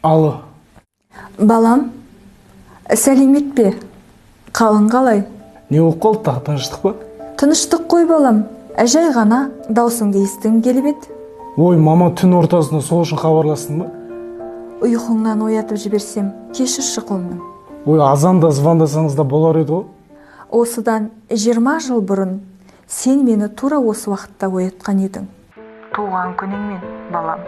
Алло. Балам, сәлемет пе? Қалың қалай? Не болып қалды, тағы тыныштық па? Тыныштық қой балам. Жай ғана даусыңды естігім келіп еді. Ой, мама түн ортасында сол үшін хабарластың ба? Ұйқыңнан оятып жіберсем, кешірші құлыным. Ой, азанда звондасаңыз да болар еді ғой. Осыдан 20 жыл бұрын сен мені тура осы уақытта оятқан едің. Туған күніңмен, балам.